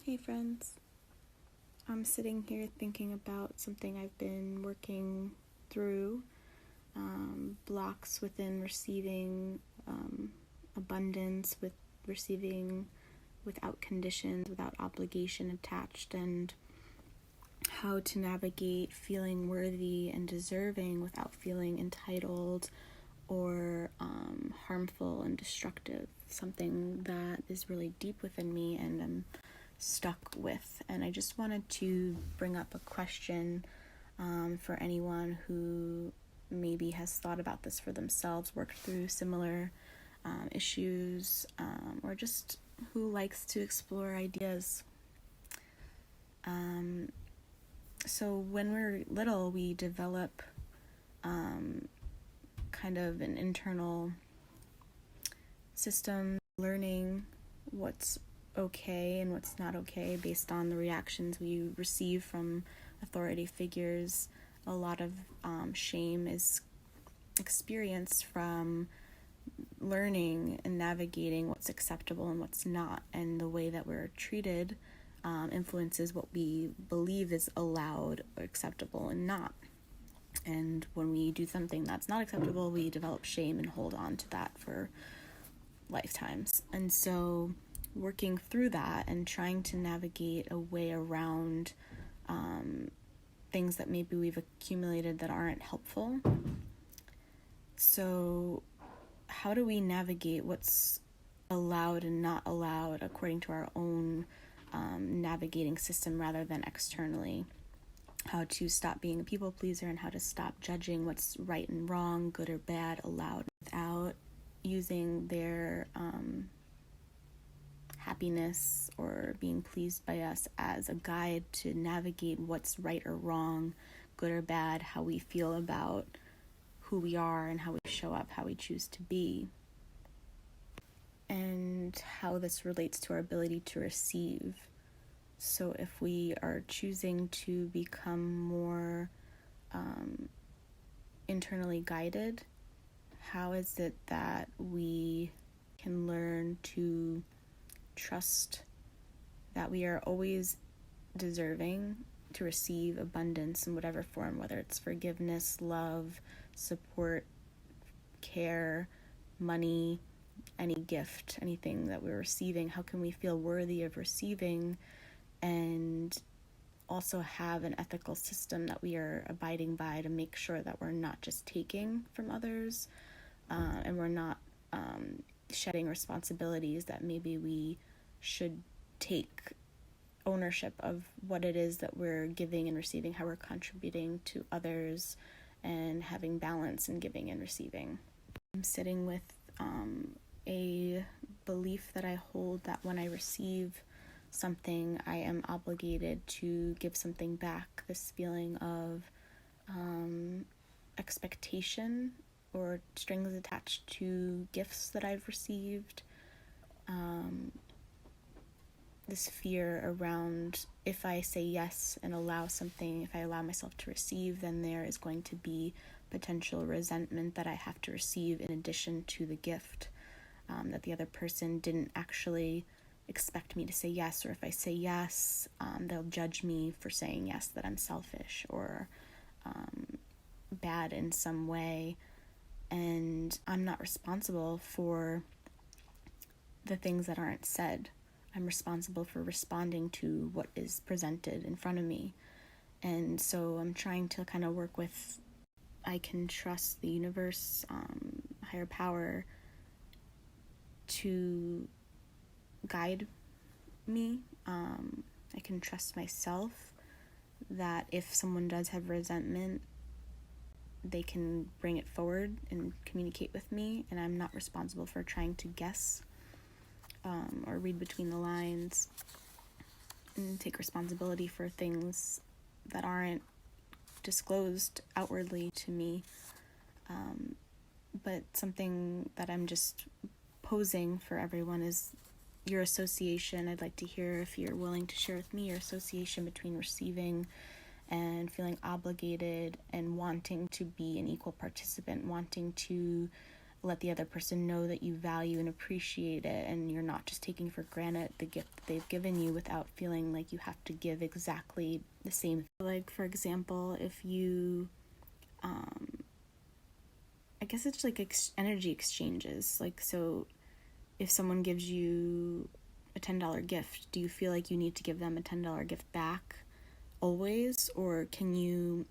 Hey friends, I'm sitting here thinking about something I've been working through, blocks within receiving abundance, with receiving without conditions, without obligation attached, and how to navigate feeling worthy and deserving without feeling entitled or harmful and destructive. Something that is really deep within me and I'm stuck with. And I just wanted to bring up a question for anyone who maybe has thought about this for themselves, worked through similar issues, or just who likes to explore ideas. So when we're little, we develop kind of an internal system, learning what's okay and what's not okay based on the reactions we receive from authority figures. A lot of shame is experienced from learning and navigating what's acceptable and what's not, and the way that we're treated influences what we believe is allowed or acceptable and not. And when we do something that's not acceptable, we develop shame and hold on to that for lifetimes. And so working through that and trying to navigate a way around things that maybe we've accumulated that aren't helpful. So how do we navigate what's allowed and not allowed according to our own navigating system rather than externally? How to stop being a people pleaser and how to stop judging what's right and wrong, good or bad, allowed, without using their happiness or being pleased by us as a guide to navigate what's right or wrong, good or bad, how we feel about who we are and how we show up, how we choose to be, and how this relates to our ability to receive. So if we are choosing to become more internally guided, how is it that we can learn to trust that we are always deserving to receive abundance in whatever form, whether it's forgiveness, love, support, care, money, any gift, anything that we're receiving? How can we feel worthy of receiving and also have an ethical system that we are abiding by to make sure that we're not just taking from others and we're not shedding responsibilities that maybe we should take ownership of what it is that we're giving and receiving, how we're contributing to others, and having balance in giving and receiving. I'm sitting with a belief that I hold that when I receive something, I am obligated to give something back. This feeling of expectation or strings attached to gifts that I've received. This fear around, if I say yes and allow something, if I allow myself to receive, then there is going to be potential resentment that I have to receive in addition to the gift, that the other person didn't actually expect me to say yes, or if I say yes, they'll judge me for saying yes, that I'm selfish or bad in some way, and I'm not responsible for the things that aren't said. I'm responsible for responding to what is presented in front of me. And so I'm trying to kind of work with, I can trust the universe, higher power, to guide me. I can trust myself that if someone does have resentment, they can bring it forward and communicate with me, and I'm not responsible for trying to guess or read between the lines and take responsibility for things that aren't disclosed outwardly to me. But something that I'm just posing for everyone is your association. I'd like to hear, if you're willing to share with me, your association between receiving and feeling obligated and wanting to be an equal participant, wanting to let the other person know that you value and appreciate it, and you're not just taking for granted the gift that they've given you without feeling like you have to give exactly the same. Like, for example, if you, I guess it's like energy exchanges. Like, so if someone gives you a $10 gift, do you feel like you need to give them a $10 gift back always? Or can you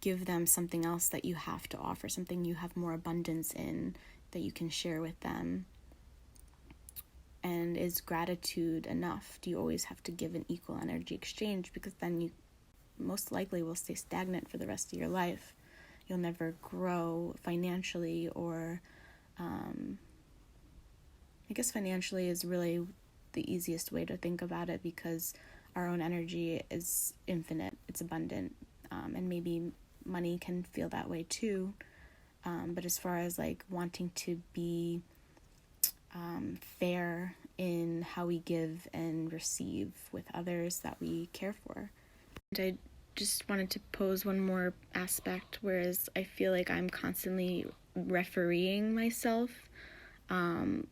give them something else that you have to offer, something you have more abundance in that you can share with them? And is gratitude enough? Do you always have to give an equal energy exchange? Because then you most likely will stay stagnant for the rest of your life. You'll never grow financially, or I guess financially is really the easiest way to think about it, because our own energy is infinite, it's abundant, and maybe money can feel that way too. But as far as like wanting to be fair in how we give and receive with others that we care for. And I just wanted to pose one more aspect, whereas I feel like I'm constantly refereeing myself,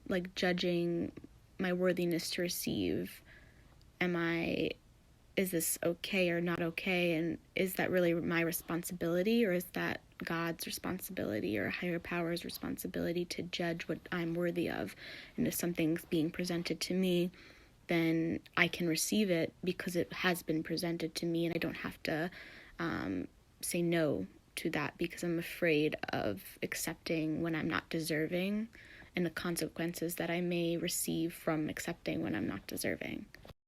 like judging my worthiness to receive. Is this okay or not okay? And is that really my responsibility, or is that God's responsibility or a higher power's responsibility to judge what I'm worthy of? And if something's being presented to me, then I can receive it because it has been presented to me, and I don't have to say no to that because I'm afraid of accepting when I'm not deserving, and the consequences that I may receive from accepting when I'm not deserving.